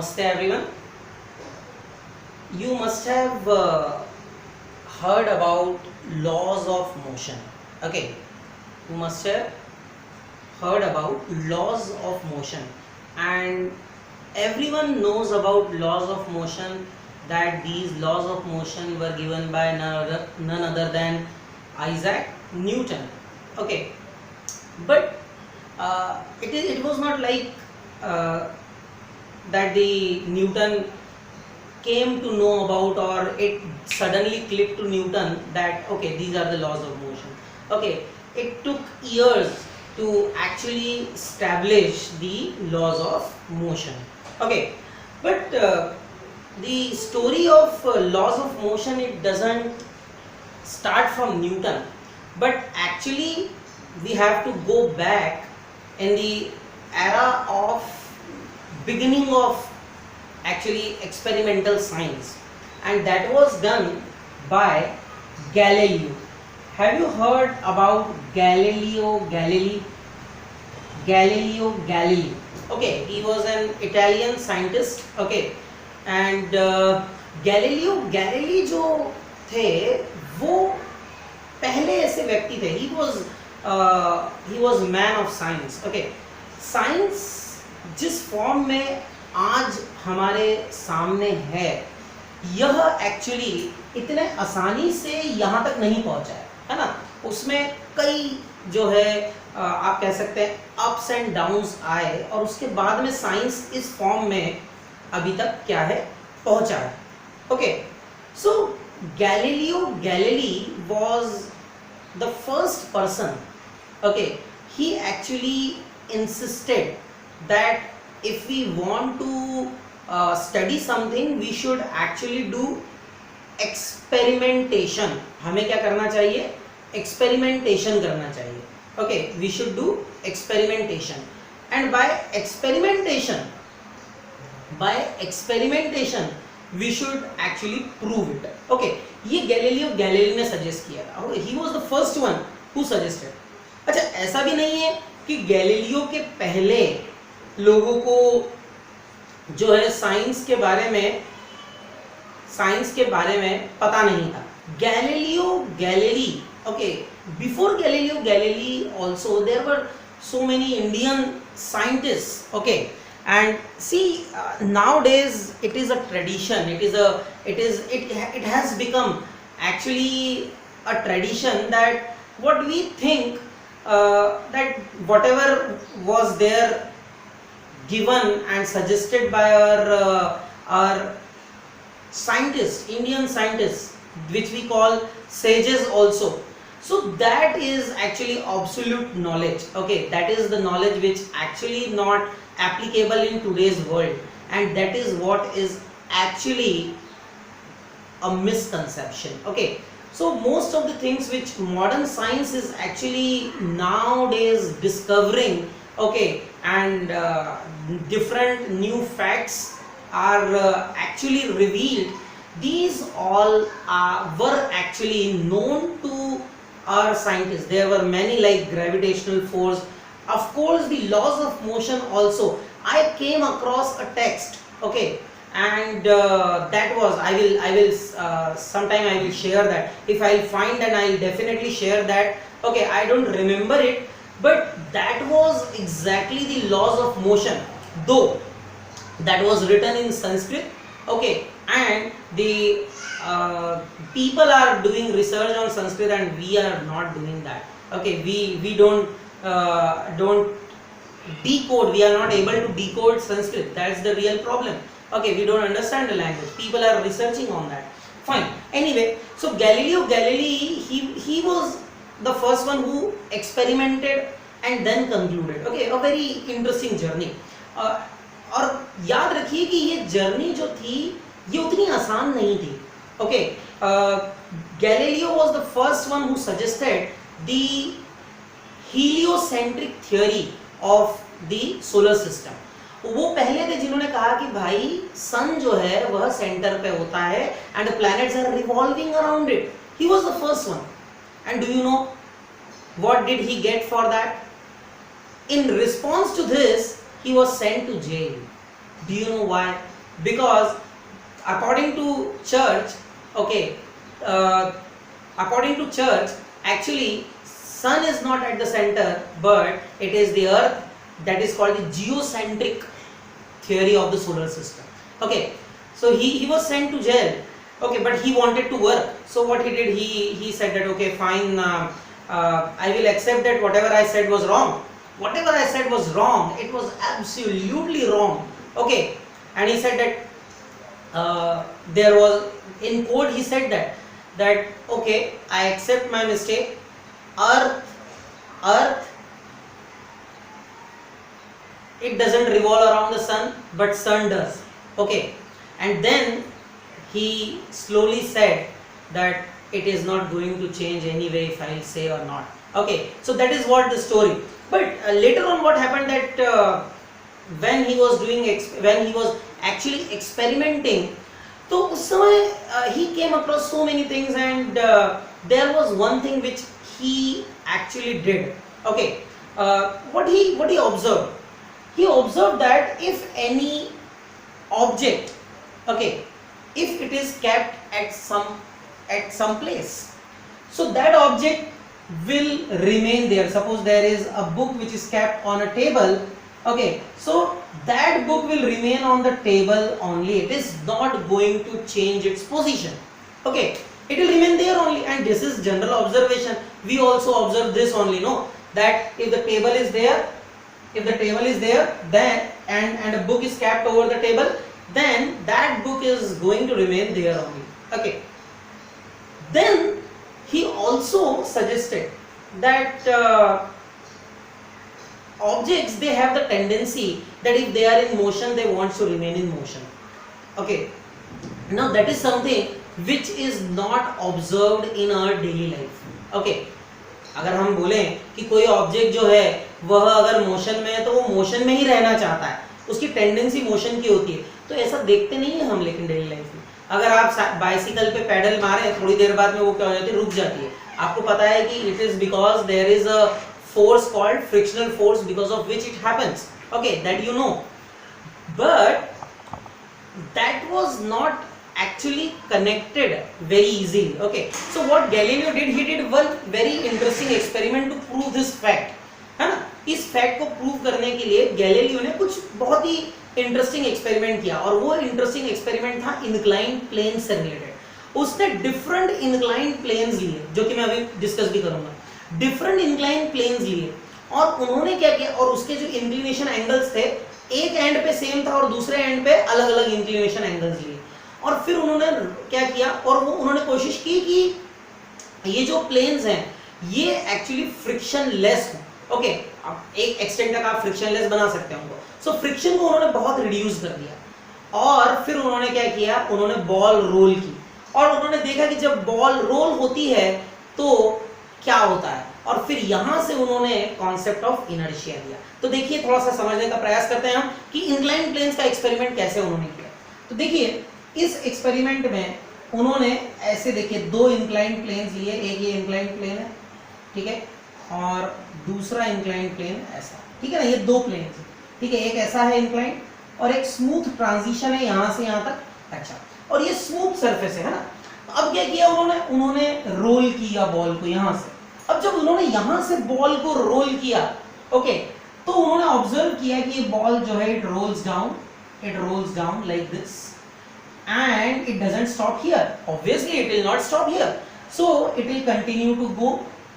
Namaste everyone. You must have heard about laws of motion. Okay, you must have heard about laws of motion, and everyone knows about laws of motion, that these laws of motion were given by none other than Isaac Newton. Okay, but it was not like uh, that the Newton came to know about, or it suddenly clicked to Newton that okay, these are the laws of motion. Okay, it took years to actually establish the laws of motion. Okay, but the story of laws of motion, it doesn't start from Newton, but actually we have to go back in the era of beginning of actually experimental science, and that was done by Galileo. Have you heard about Galileo Galilei? Galileo Galilei. Okay, he was an Italian scientist. Okay, and Galileo Galilei जो थे वो पहले ऐसे व्यक्ति थे. He was man of science. Okay, science जिस form में आज हमारे सामने है, यह एक्चुअली इतने आसानी से यहाँ तक नहीं पहुँचा है ना. उसमें कई जो है आप कह सकते हैं अप्स एंड डाउन्स आए, और उसके बाद में साइंस इस फॉर्म में अभी तक क्या है पहुँचा है. Okay, so Galileo Galilei was the first person. Okay, he actually insisted that if we want to study something, we should actually do experimentation. हमें क्या करना चाहिए? Experimentation करना चाहिए. Okay, we should do experimentation, and by experimentation we should actually prove it. Okay, ये Galileo Galilei ने suggest किया था. He was the first one who suggested. अच्छा, ऐसा भी नहीं है कि गैलीलियो के पहले लोगों को जो है साइंस के बारे में पता नहीं था. Galileo Galilei, okay, before Galileo Galilei also there were so many Indian scientists. Okay, and see, nowadays it is a tradition, it has become actually a tradition that what we think, that whatever was there given and suggested by our scientists, Indian scientists, which we call sages also, so that is actually absolute knowledge. Okay, that is the knowledge which actually not applicable in today's world, and that is what is actually a misconception. Okay, so most of the things which modern science is actually nowadays discovering, okay, and different new facts are actually revealed, these all were actually known to our scientists. There were many, like gravitational force, of course the laws of motion also. I came across a text, okay, and that was, I will sometime I will share that. If I'll find, then I'll definitely share that. Okay, I don't remember it, but that was exactly the laws of motion, though that was written in Sanskrit. Okay, and the people are doing research on Sanskrit, and we are not doing that. Okay, we don't decode, we are not able to decode Sanskrit. That's the real problem. Okay, we don't understand the language. People are researching on that. Fine. Anyway, so Galileo Galilei, he was the first one who experimented and then concluded. Okay, a very interesting journey. और याद रखिए कि ये journey जो थी ये उतनी आसान नहीं थी. Okay, Galileo was the first one who suggested the heliocentric theory of the solar system. वो पहले थे जिन्होंने कहा कि भाई सन जो है वह सेंटर पे होता है and the planets are revolving around it. He was the first one. And do you know what did he get for that? In response to this, he was sent to jail. Do you know why? because according to church, okay, according to church, actually sun is not at the center, but it is the earth. That is called the geocentric theory of the solar system. Okay, so he was sent to jail, okay, but he wanted to work. So what he did, he said that okay, fine, I will accept that whatever I said was wrong. Whatever I said was wrong, it was absolutely wrong. Okay, and he said that there was, in court he said that okay, I accept my mistake. Earth, it doesn't revolve around the sun, but sun does. Okay, and then he slowly said that it is not going to change anyway if I'll say or not. Okay, so that is what the story. But later on, what happened that when he was actually experimenting, तो उस समय he came across so many things, and there was one thing which he actually did. Okay, what he observed? He observed that if any object, okay, if it is kept at some place, so that object will remain there. Suppose there is a book which is kept on a table, okay, so that book will remain on the table only. It is not going to change its position. Okay, it will remain there only, and this is general observation. We also observe this only, no, that if the table is there, then and a book is kept over the table, then that book is going to remain there only. Okay, then he also suggested that objects, they have the tendency that if they are in motion, they want to remain in motion. Okay, now that is something which is not observed in our daily life. Okay, अगर हम बोलें कि कोई object जो है वह अगर motion में है तो वो मोशन में ही रहना चाहता है, उसकी टेंडेंसी मोशन की होती है, तो ऐसा देखते नहीं है हम लेकिन डेली लाइफ में। अगर आप बाइसिकल पे पैडल मारें, थोड़ी देर बाद में वो क्या हो जाती है, रुक जाती है। आपको पता है कि it is because there is a force called frictional force because of which it happens, okay, that you know, but that was not actually connected very easily. Okay, so what Galileo did, he did one very interesting experiment to prove this fact, है ना। इस fact को prove करने के लिए Galileo ने कुछ बहुत ही इंटरेस्टिंग एक्सपेरिमेंट किया, और वो इंटरेस्टिंग एक्सपेरिमेंट था इंक्लाइंड प्लेन से रिलेटेड। उसने डिफरेंट इंक्लाइंड प्लेन्स लिए, जो कि मैं अभी डिस्कस भी करूंगा। डिफरेंट इंक्लाइन प्लेन्स लिए, और उन्होंने क्या किया, और उसके जो इंक्लिनेशन एंगल्स थे, एक एंड पे सेम था और दूसरे एंड पे अलग अलग इंक्लिनेशन एंगल्स लिए, और फिर उन्होंने क्या किया, और वो उन्होंने कोशिश की कि ये जो प्लेन्स हैं ये एक्चुअली फ्रिक्शन लेस हो। ओके, अब एक एक्सटेंट तक आप फ्रिक्शन लेस बना सकते हैं उनको। सो फ्रिक्शन को उन्होंने बहुत रिड्यूस कर दिया, और फिर उन्होंने क्या किया, उन्होंने बॉल रोल की, और उन्होंने देखा कि जब बॉल रोल होती है तो क्या होता है, और फिर यहां से उन्होंने कॉन्सेप्ट ऑफ इनर्शिया दिया। तो देखिए, थोड़ा सा समझने का प्रयास करते हैं हम कि इंक्लाइंड प्लेन्स का एक्सपेरिमेंट कैसे उन्होंने किया। तो देखिए, इस एक्सपेरिमेंट में उन्होंने ऐसे, देखिए, दो इंक्लाइंड प्लेन्स लिए, एक ये इंक्लाइंड प्लेन है, ठीक है, और दूसरा इंक्लाइंड प्लेन ऐसा, ठीक है ना, ये दो प्लेन्स, ठीक है, एक ऐसा है इंक्लाइंड और एक स्मूथ ट्रांजिशन है यहां से यहां तक। अच्छा, और ये स्मूथ सरफेस है ना। अब क्या किया उन्होंने रोल किया बॉल को यहां से। अब जब उन्होंने यहां से बॉल को रोल किया, ओके, तो उन्होंने ऑब्जर्व किया कि ये बॉल जो है it rolls down like this, and it doesn't stop here. Obviously it will not stop here, so it will continue to go,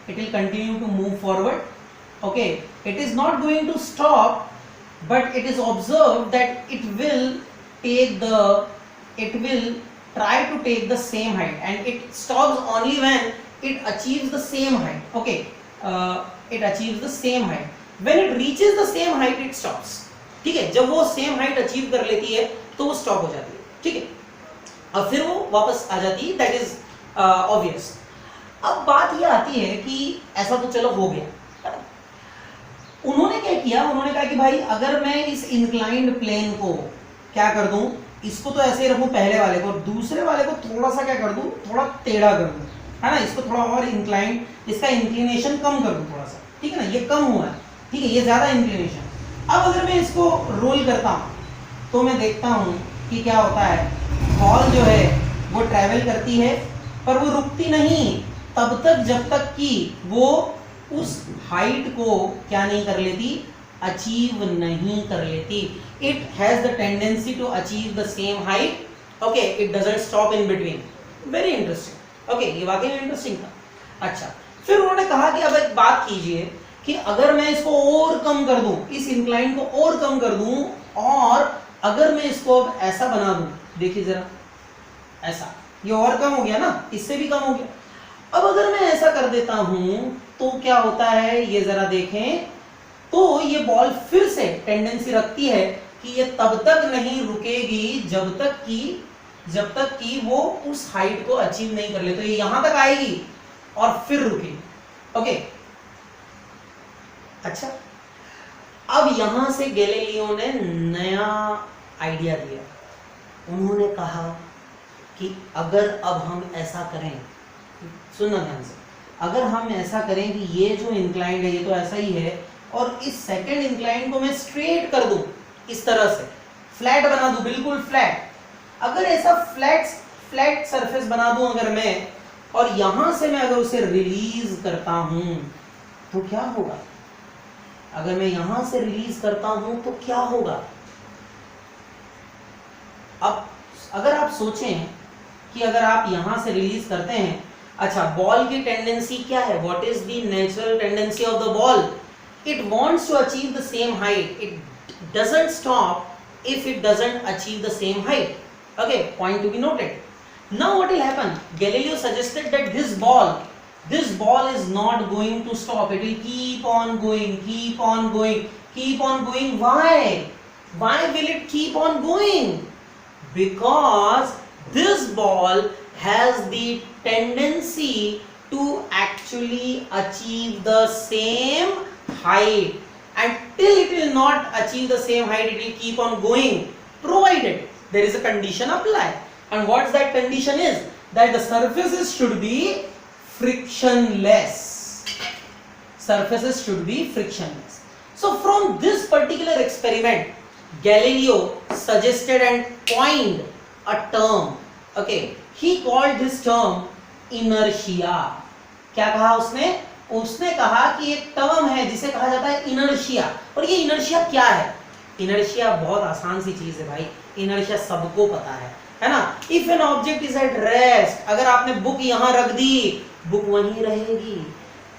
it will continue to move forward. Okay, it is not going to stop, but it is observed that it will try to take the same height, and it stops only when it achieves the same height. Okay, it achieves the same height. When it reaches the same height, it stops. ठीक है, जब वो same height achieve कर लेती है तो वो stop हो जाती है, ठीक है, और फिर वो वापस आ जाती है, दैट इज ऑब्वियस। अब बात ये आती है कि ऐसा तो चलो हो गया, उन्होंने क्या किया, उन्होंने कहा कि भाई अगर मैं इस इंक्लाइंड प्लेन को क्या कर दूं, इसको तो ऐसे ही रखूं पहले वाले को, और दूसरे वाले को थोड़ा सा क्या कर दूं, थोड़ा टेढ़ा कर दूं, है ना, इसको थोड़ा और इंक्लाइंड, इसका इंक्लिनेशन कम कर दूं थोड़ा सा, ठीक है ना, ये कम हुआ है, ठीक है, ये ज्यादा इंक्लिनेशन। अब अगर मैं इसको रोल करता हूं तो मैं देखता हूं कि क्या होता है, बॉल जो है वो ट्रेवल करती है पर वो रुकती नहीं तब तक जब तक कि वो उस हाइट को क्या नहीं कर लेती, अचीव नहीं कर लेती. It has the tendency to achieve the same height. Okay, it doesn't stop in between. Very interesting. Okay, ये वाकई में इंटरेस्टिंग था. अच्छा, फिर उन्होंने कहा कि अब एक बात कीजिए कि अगर मैं इसको और कम कर दूं, इस इंक्लाइन को और कम कर दूं, और अगर मैं इसको अब ऐसा बना दूं, देखिए जरा, ऐसा, ये और कम हो गया ना, इससे भी कम हो गया. अब अगर मैं ऐसा कर देता हूं तो क्या होता है, ये जरा देखें, तो ये बॉल फिर से टेंडेंसी रखती है कि ये तब तक नहीं रुकेगी जब तक कि वो उस हाइट को अचीव नहीं कर ले. तो ये यहां तक आएगी और फिर रुकेगी. ओके, अच्छा, अब यहां से गैलीलियो ने नया आइडिया दिया. उन्होंने कहा कि अगर अब हम ऐसा करें, सुनना ध्यान से, अगर हम ऐसा करें कि ये जो इंक्लाइंड है ये तो ऐसा ही है, और इस सेकंड इंक्लाइंड को मैं स्ट्रेट कर दूं, इस तरह से फ्लैट बना दूं, बिल्कुल फ्लैट. अगर ऐसा फ्लैट सरफेस बना दूं अगर मैं, और यहां से मैं अगर उसे रिलीज करता हूं तो क्या होगा, अगर मैं यहां से रिलीज करता हूं तो क्या होगा. अब अगर आप सोचें कि अगर आप यहां से रिलीज करते हैं, अच्छा, बॉल की टेंडेंसी क्या है, what is the natural tendency of the ball, it wants to achieve the same height. It doesn't stop if it doesn't achieve the same height. Okay, point to be noted. Now what will happen, Galileo suggested that this ball is not going to stop. It will keep on going. Why will it keep on going? Because this ball has the tendency to actually achieve the same height, and till it will not achieve the same height, it will keep on going, provided there is a condition applied. And what's that condition is, that the surfaces should be frictionless. So from this particular experiment, Galileo suggested and coined a term. Okay, he called this term inertia. क्या कहा उसने कहा कि एक term है जिसे कहा जाता है इनर्शिया. और ये इनर्शिया क्या है, इनर्शिया बहुत आसान सी चीज है भाई, इनर्शिया सबको पता है ना. If an object is at rest, अगर आपने बुक यहां रख दी, बुक वहीं रहेगी,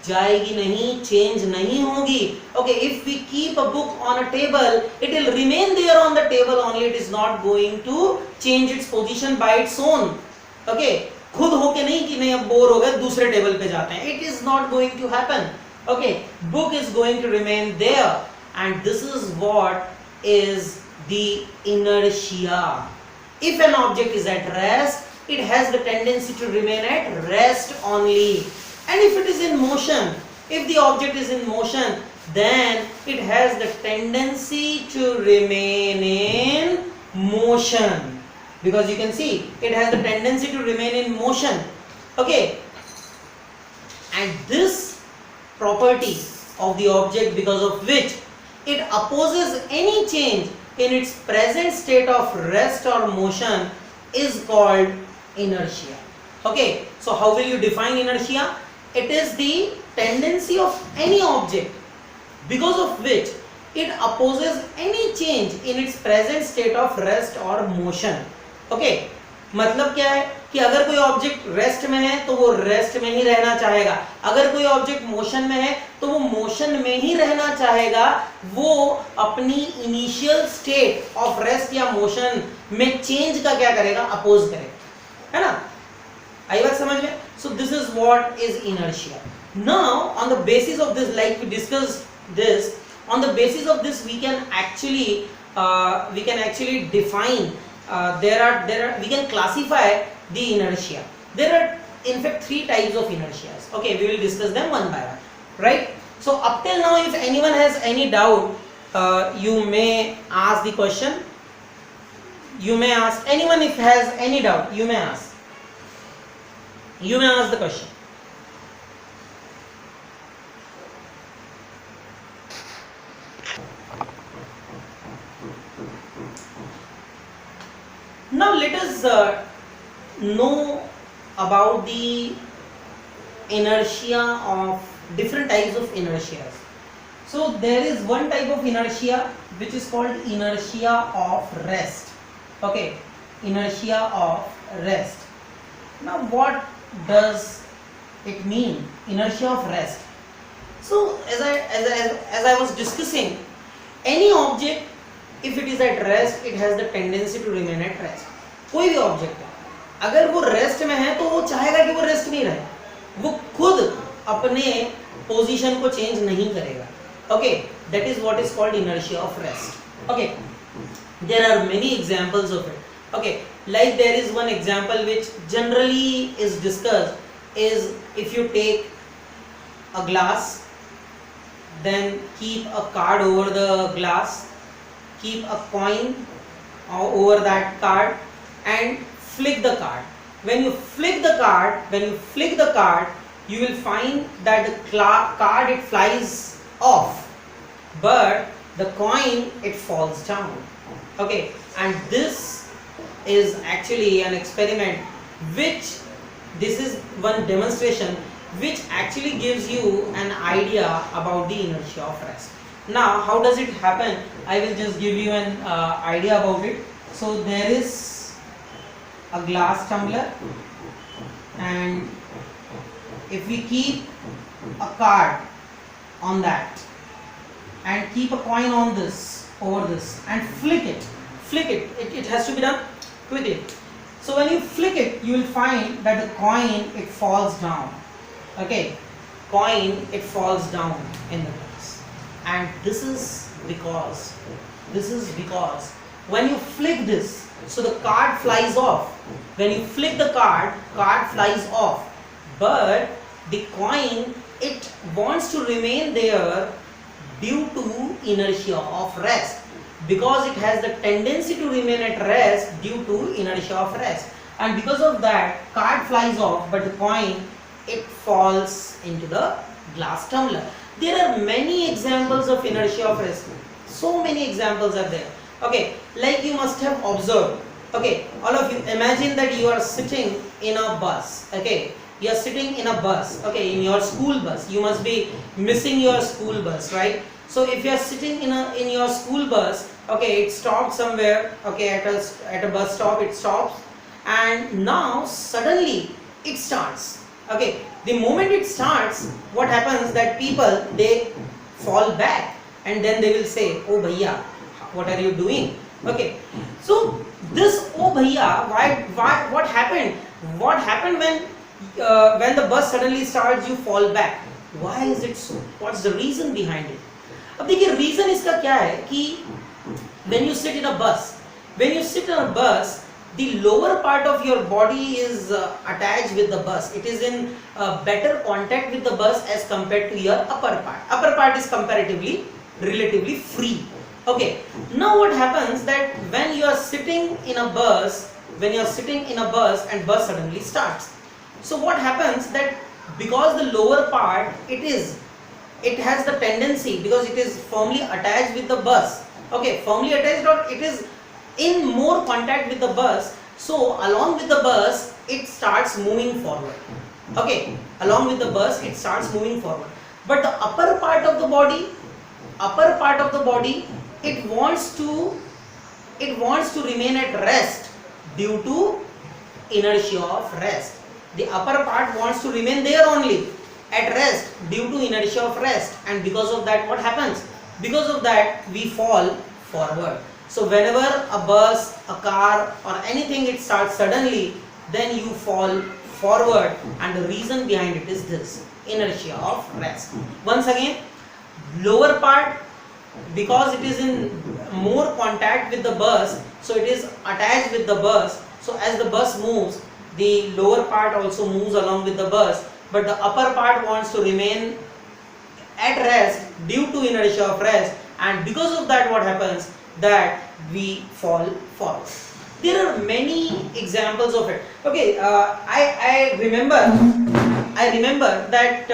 जाएगी नहीं, चेंज नहीं होगी. Okay, if we keep a book on a table, it will remain there on the table only, it is not going to change its position by its own. Okay, खुद होके नहीं कि नहीं अब बोर हो गए दूसरे टेबल पे जाते हैं, it is not going to happen. Okay, book is going to remain there, and this is what is the inertia. If an object is at rest, it has the tendency to remain at rest only. And if it is in motion, if the object is in motion, then it has the tendency to remain in motion, because you can see it has the tendency to remain in motion. Okay, and this property of the object, because of which it opposes any change in its present state of rest or motion, is called inertia. Okay, so how will you define inertia? It is the tendency of any object because of which it opposes any change in its present state of rest or motion. Okay, मतलब क्या है कि अगर कोई object rest में है तो वो रेस्ट में ही रहना चाहेगा, अगर कोई ऑब्जेक्ट मोशन में है तो वो मोशन में ही रहना चाहेगा, वो अपनी इनिशियल स्टेट ऑफ रेस्ट या मोशन में चेंज का क्या करेगा, अपोज करेगा, है ना. आई बात समझ में. So this is what is inertia. Now on the basis of this, like we discussed this, on the basis of this we can actually define, we can classify the inertia. There are in fact 3 types of inertias. Okay, we will discuss them one by one, right? So up till now, if anyone has any doubt, you may ask the question. You may ask, anyone if has any doubt, you may ask the question. Now let us know about the inertia of different types of inertia. So there is one type of inertia which is called inertia of rest. Okay, inertia of rest. Now what does it mean, inertia of rest? So as I was discussing, any object if it is at rest it has the tendency to remain at rest. कोई भी object है अगर वो rest में है तो वो चाहेगा कि वो रेस्ट में ही रहे, वो खुद अपने पोजीशन को चेंज नहीं करेगा. Okay, that is what is called inertia of rest. Okay, there are many examples of it. Okay, like there is one example which generally is discussed is if you take a glass, then keep a card over the glass, keep a coin over that card and flick the card. When you flick the card, you will find that the card it flies off, but the coin it falls down. Okay, and this is actually an experiment which this is one demonstration which actually gives you an idea about the inertia of rest. Now how does it happen? I will just give you an idea about it. So there is a glass tumbler and if we keep a card on that and keep a coin on this over this and flick it, it has to be done quickly. So when you flick it, you will find that the coin it falls down. Okay, coin it falls down in the glass, and this is because when you flick this, so the card flies off. When you flick the card flies off, but the coin it wants to remain there due to inertia of rest. Because it has the tendency to remain at rest due to inertia of rest, and because of that card flies off but the coin it falls into the glass tumbler. There are many examples of inertia of rest, so many examples are there. Okay, like you must have observed, okay, all of you imagine that you are sitting in a bus. Okay, you are sitting in a bus, okay, in your school bus. You must be missing your school bus, right? So if you are sitting in your school bus, okay, it stops somewhere, okay, at a bus stop it stops, and now suddenly it starts. Okay, the moment it starts, what happens that people they fall back and then they will say, oh bhaiya, what are you doing? Okay, so this oh bhaiya, why what happened when the bus suddenly starts you fall back? Why is it so? What's the reason behind it? अब देखिए reason इसका क्या है कि when you sit in a bus, the lower part of your body is attached with the bus. It is in better contact with the bus as compared to your upper part. Upper part is relatively free. Okay, now what happens that when you are sitting in a bus and bus suddenly starts, so what happens that because the lower part it has the tendency, because it is firmly attached with the bus, okay, firmly attached or it is in more contact with the bus, so along with the bus it starts moving forward. Okay, along with the bus it starts moving forward, but the upper part of the body it wants to remain at rest due to inertia of rest. The upper part wants to remain there only at rest due to inertia of rest, and because of that what happens? Because of that we fall forward. So whenever a bus, a car or anything it starts suddenly, then you fall forward, and the reason behind it is this inertia of rest. Once again, lower part, because it is in more contact with the bus, so it is attached with the bus, so as the bus moves the lower part also moves along with the bus, but the upper part wants to remain at rest due to inertia of rest, and because of that what happens that we fall forward. There are many examples of it. Okay, I remember that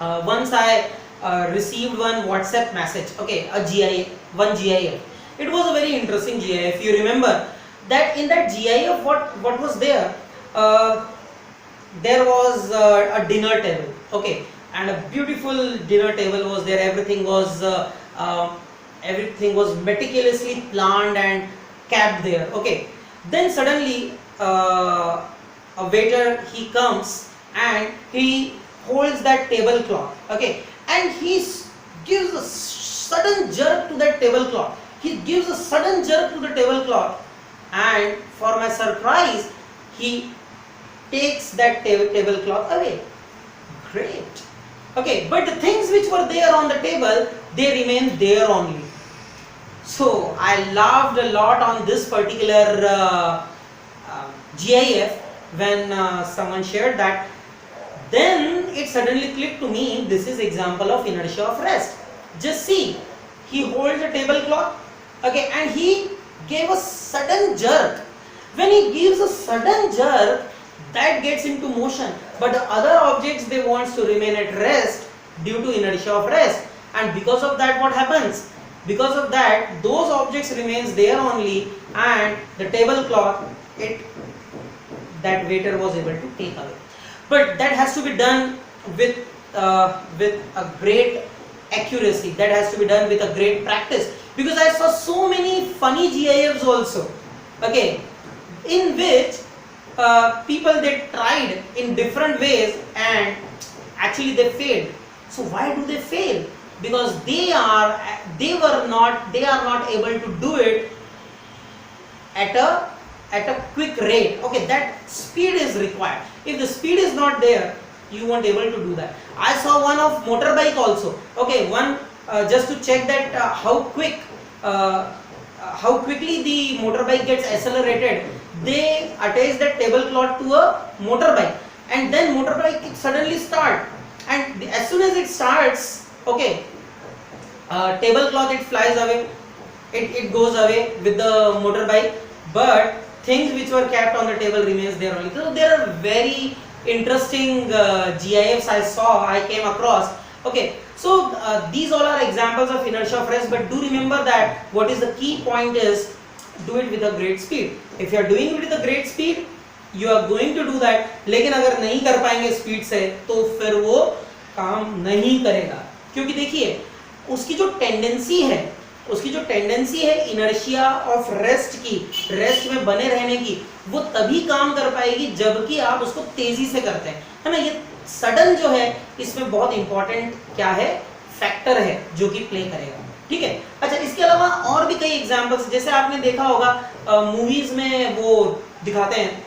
once I received one WhatsApp message, okay, one GIF. It was a very interesting GIF. If you remember, that in that GIF what was there, there was a dinner table, okay, and a beautiful dinner table was there. Everything was meticulously planned and kept there, okay. Then suddenly a waiter, he comes and he holds that tablecloth, okay, and gives a sudden jerk to that tablecloth. He gives a sudden jerk to the tablecloth, and for my surprise, he takes that tablecloth away. Great. Okay, but the things which were there on the table, they remain there only. So I laughed a lot on this particular GIF when someone shared that. Then it suddenly clicked to me, this is example of inertia of rest. Just see, he holds the tablecloth, okay, and he gave a sudden jerk. When he gives a sudden jerk, that gets into motion, but the other objects, they want to remain at rest due to inertia of rest, and because of that, what happens? Because of that, those objects remains there only, and the tablecloth, that waiter was able to take away. But that has to be done with a great accuracy. That has to be done with a great practice, because I saw so many funny GIFs also, okay, in which people, they tried in different ways and actually they failed. So why do they fail? Because they are not able to do it at a quick rate, okay. That speed is required. If the speed is not there, you won't able to do that. I saw one of motorbike also, okay, one just to check that how quickly the motorbike gets accelerated. They attach that tablecloth to a motorbike, and then motorbike suddenly start, and as soon as it starts, okay, tablecloth, it flies away, it goes away with the motorbike, but things which were kept on the table remains there only. So there are very interesting GIFs I came across, okay. So these all are examples of inertia of rest, but do remember that what is the key point is, do it with a great speed. If you are doing it with a great speed, you are going to do that. लेकिन अगर नहीं कर पाएंगे speed से, तो फिर वो काम नहीं करेगा, क्योंकि देखिए उसकी जो टेंडेंसी है इनर्शिया ऑफ रेस्ट की, रेस्ट में बने रहने की, वो तभी काम कर पाएगी जबकि आप उसको तेजी से करते हैं, है ना। ये सडन जो है, इसमें बहुत इंपॉर्टेंट क्या है, फैक्टर है जो कि प्ले करेगा, ठीक है। अच्छा, इसके अलावा और भी कई एग्जांपल्स, जैसे आपने देखा होगा मूवीज में वो दिखाते हैं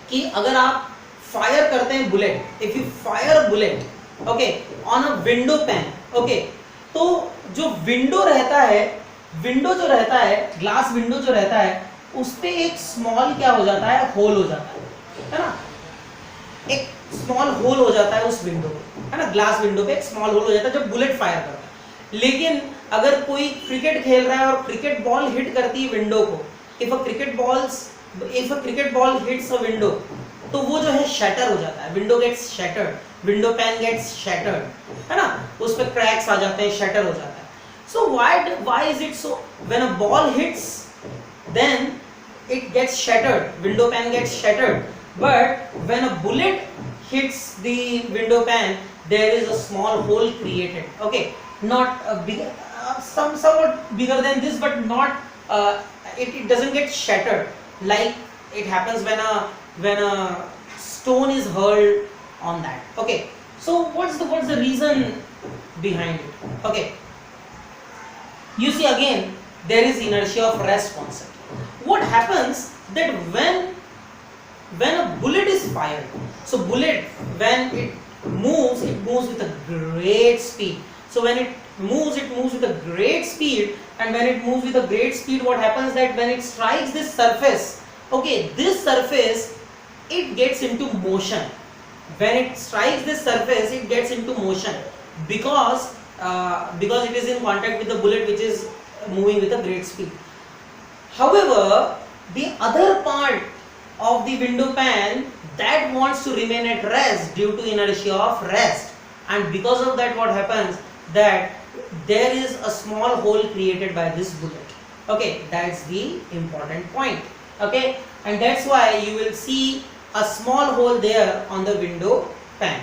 कि अगर आप फायर करते हैं bullet, if you fire bullet, okay, on a window pan, okay, तो जो विंडो जो रहता है, ग्लास विंडो जो रहता है, उस पे एक स्मॉल क्या हो जाता है, होल हो जाता है ना, एक स्मॉल होल हो जाता है उस विंडो पे, है ना, ग्लास विंडो पे एक स्मॉल होल हो जाता है जब बुलेट फायर करता है। लेकिन अगर कोई क्रिकेट खेल रहा है और क्रिकेट बॉल हिट करती है विंडो को, if a cricket ball hits a window, तो वो जो है शैटर हो जाता है, window gets shattered, window pane gets shattered, है ना, उस पे क्रैक्स आ जाते हैं, शैटर हो जाता है। So why is it so? When a ball hits, then it gets shattered, window pan gets shattered, but when a bullet hits the window pan, there is a small hole created, okay, not a big, somewhat bigger than this, but not it doesn't get shattered like it happens when a stone is hurled on that, okay. So what's the reason behind it? Okay, you see, again there is inertia of rest concept. What happens that when a bullet is fired, so bullet, when it moves with a great speed. So when it moves with a great speed, and when it moves with a great speed, what happens that when it strikes this surface, okay, this surface, it gets into motion. When it strikes this surface, it gets into motion because it is in contact with the bullet which is moving with a great speed. However, the other part of the window pan, that wants to remain at rest due to inertia of rest, and because of that, what happens that there is a small hole created by this bullet, okay. That's the important point, okay, and that's why you will see a small hole there on the window pane.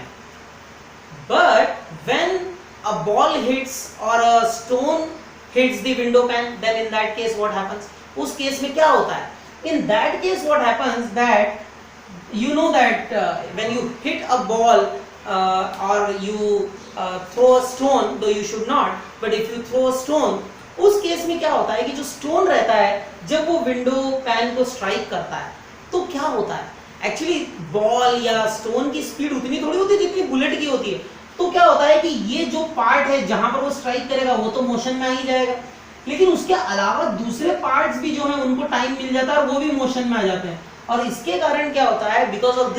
But when a ball hits or a stone hits the window pane, then in that case what happens? उस case में क्या होता है? In that case what happens that you know that when you hit a ball or you throw a stone, though you should not, but if you throw a stone, उस case में क्या होता है कि जो स्टोन रहता है जब वो विंडो पैन को स्ट्राइक करता है तो क्या होता है? एक्चुअली बॉल या स्टोन की स्पीड उतनी थोड़ी होती है जितनी बुलेट की होती है. तो क्या होता है कि ये जो पार्ट है जहां पर वो स्ट्राइक करेगा वो तो मोशन में आ ही जाएगा, लेकिन उसके अलावा दूसरे पार्ट्स भी जो है उनको टाइम मिल जाता है और वो भी मोशन में आ जाते हैं. और इसके कारण क्या होता है? Because of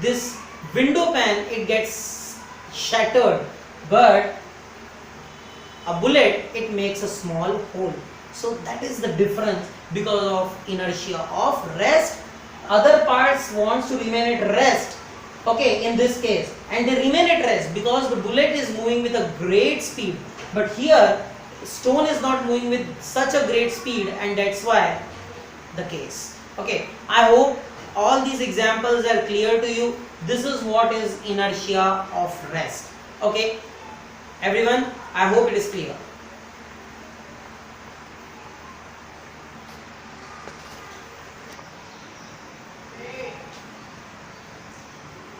this window pane it gets shattered, but a bullet it makes a small hole. So that is the difference because of inertia of rest. Other parts wants to remain at rest, okay, in this case, and they remain at rest because the bullet is moving with a great speed, but here stone is not moving with such a great speed, and that's why the case. Okay, I hope all these examples are clear to you. This is what is inertia of rest. Okay, everyone, I hope it is clear.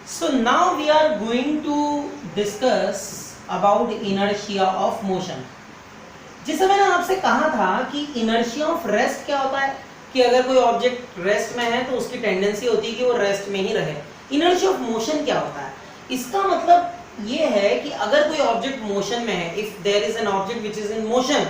So now we are going to discuss about inertia of motion. जैसे मैंने आपसे कहा था कि inertia of rest क्या होता है कि अगर कोई ऑब्जेक्ट रेस्ट में है तो उसकी टेंडेंसी होती है कि वो रेस्ट में ही रहे. इनर्शिया ऑफ मोशन क्या होता है? इसका मतलब ये है कि अगर कोई ऑब्जेक्ट मोशन में है, if there is an object which is in motion,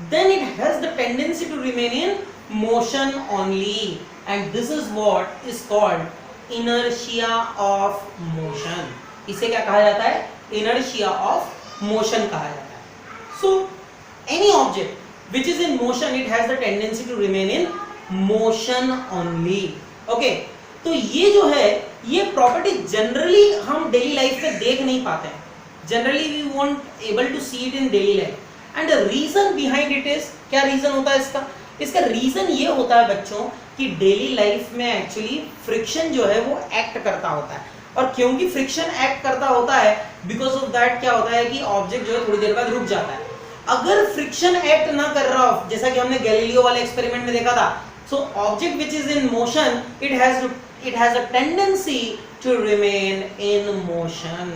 then it has the tendency to remain in motion only, and this is what is called inertia of motion. इसे क्या कहा जाता है? इनर्शिया ऑफ मोशन कहा जाता है. So any object which is in motion, it has the tendency to remain in motion only. Okay, तो ये जो है ये प्रॉपर्टी जनरली हम डेली लाइफ में देख नहीं पाते हैं. Generally we won't able to see it in daily life, and the reason behind it is, क्या रीजन होता है इसका? इसका रीजन ये होता है बच्चों कि डेली लाइफ में एक्चुअली फ्रिक्शन जो है वो एक्ट करता होता है, और क्योंकि फ्रिक्शन एक्ट करता होता है बिकॉज ऑफ दैट क्या होता है कि ऑब्जेक्ट जो है थोड़ी देर बाद रुक जाता है. अगर फ्रिक्शन एक्ट ना कर रहा हो, जैसा कि हमने गैलीलियो वाले एक्सपेरिमेंट में देखा था, so object which is in motion it has a tendency to remain in motion,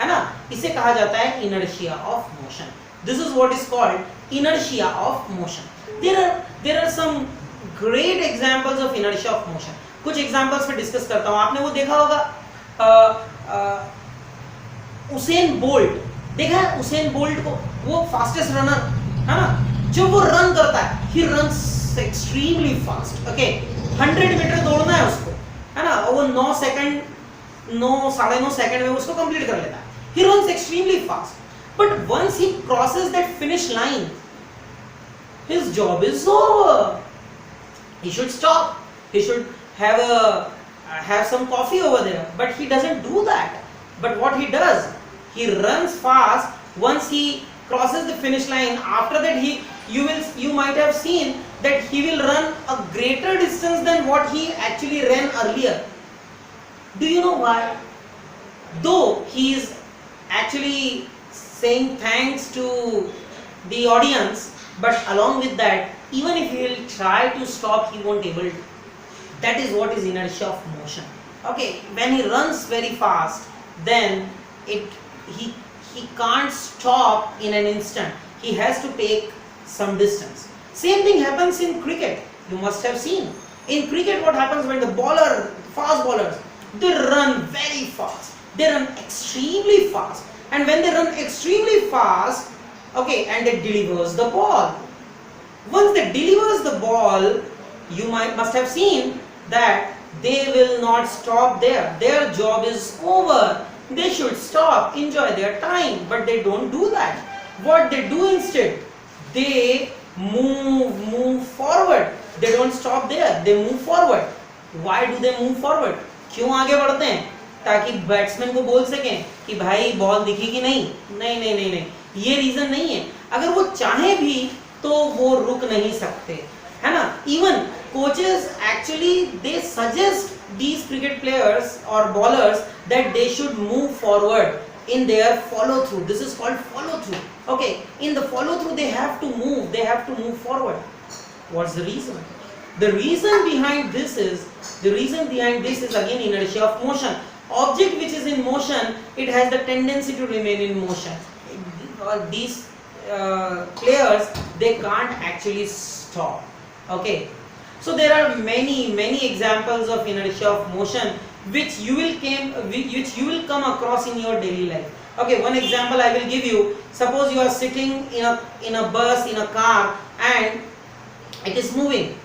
है ना? इसे कहा जाता है inertia of motion. This is what is called inertia of motion. There are some great examples of inertia of motion. कुछ examples पे discuss करता हूँ. आपने वो देखा होगा उसेन बोल्ट, देखा है उसेन बोल्ट को? वो फास्टेस्ट रनर है ना, जो वो रन करता है, he runs extremely fast. Okay, 100 metre दौड़ना है उसको, है ना, वो 9 सेकंड 9.5 सेकंड में उसको कंप्लीट कर लेता है. He runs extremely fast, but once he crosses that finish line, his job is over. He should stop. He should have some coffee over there, but he doesn't do that. But what he does, he runs fast. Once he crosses the finish line, after that you might have seen that he will run a greater distance than what he actually ran earlier. Do you know why? Though he is actually saying thanks to the audience, but along with that, even if he will try to stop, he won't able to. That is what is inertia of motion. Okay, when he runs very fast, then he can't stop in an instant. He has to take some distance. Same thing happens in cricket. You must have seen. In cricket, what happens when the fast bowlers, they run very fast. They run extremely fast. And when they run extremely fast, okay, and they delivers the ball. Once they delivers the ball, you must have seen that they will not stop there. Their job is over. They should stop, enjoy their time, but they don't do that. What they do instead, they move forward. They don't stop there, they move forward. Why do they move forward? क्यों आगे बढ़ते हैं? ताकि batsman को बोल सकें कि भाई बॉल दिखी कि नहीं. नहीं, ये रीजन नहीं है. अगर वो चाहे भी तो वो रुक नहीं सकते, है ना. Even coaches actually they suggest these cricket players or bowlers that they should move forward in their follow through. This is called follow through. Okay, in the follow through they have to move forward. What's the reason? The reason behind this is again inertia of motion. Object which is in motion, it has the tendency to remain in motion. These players, they can't actually stop. Okay, so there are many examples of inertia of motion which you will come across in your daily life. Okay, one example I will give you. Suppose you are sitting in a bus, in a car, and it is moving,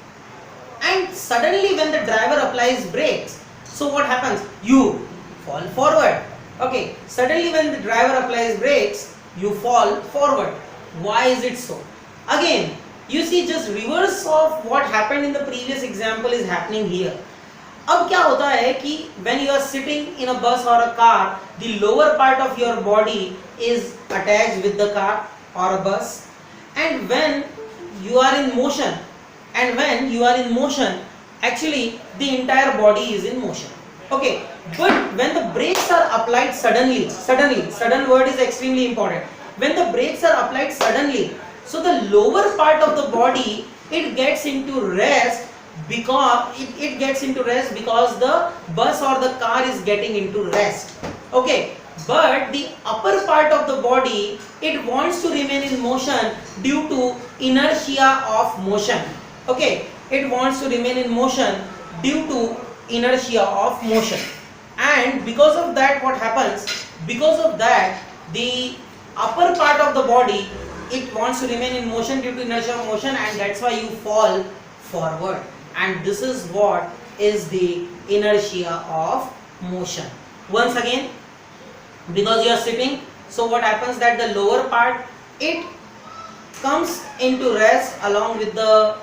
and suddenly when the driver applies brakes, so what happens? You fall forward. Okay, suddenly when the driver applies brakes, you fall forward. Why is it so? Again, you see, just reverse of what happened in the previous example is happening here. अब क्या होता है कि when you are sitting in a bus or a car, the lower part of your body is attached with the car or a bus, and when you are in motion, actually the entire body is in motion. Okay, but when the brakes are applied suddenly, sudden word is extremely important. When the brakes are applied suddenly, so the lower part of the body, it gets into rest because the bus or the car is getting into rest. Okay, but the upper part of the body, it wants to remain in motion due to inertia of motion. Okay, it wants to remain in motion due to inertia of motion, and because of that, what happens? Because of that, the upper part of the body, it wants to remain in motion due to inertia of motion, and that's why you fall forward. And this is what is the inertia of motion. Once again, because you are sitting, so what happens that the lower part, it comes into rest along with the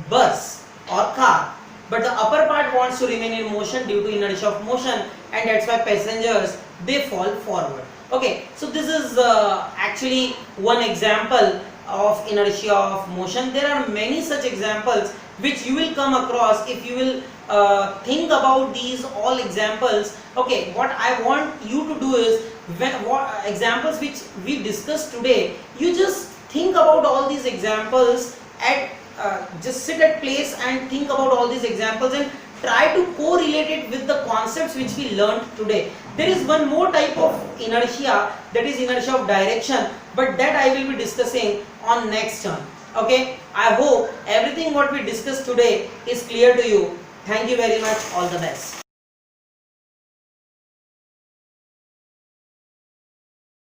bus or car, but the upper part wants to remain in motion due to inertia of motion, and that's why passengers, they fall forward. Okay, so this is actually one example of inertia of motion. There are many such examples which you will come across if you will think about these all examples. Okay, what I want you to do is, what examples which we discussed today, you just think about all these examples at just sit at place and think about all these examples and try to correlate it with the concepts which we learned today. There is one more type of inertia, that is inertia of direction, but that I will be discussing on next term. Okay, I hope everything what we discussed today is clear to you. Thank you very much. All the best.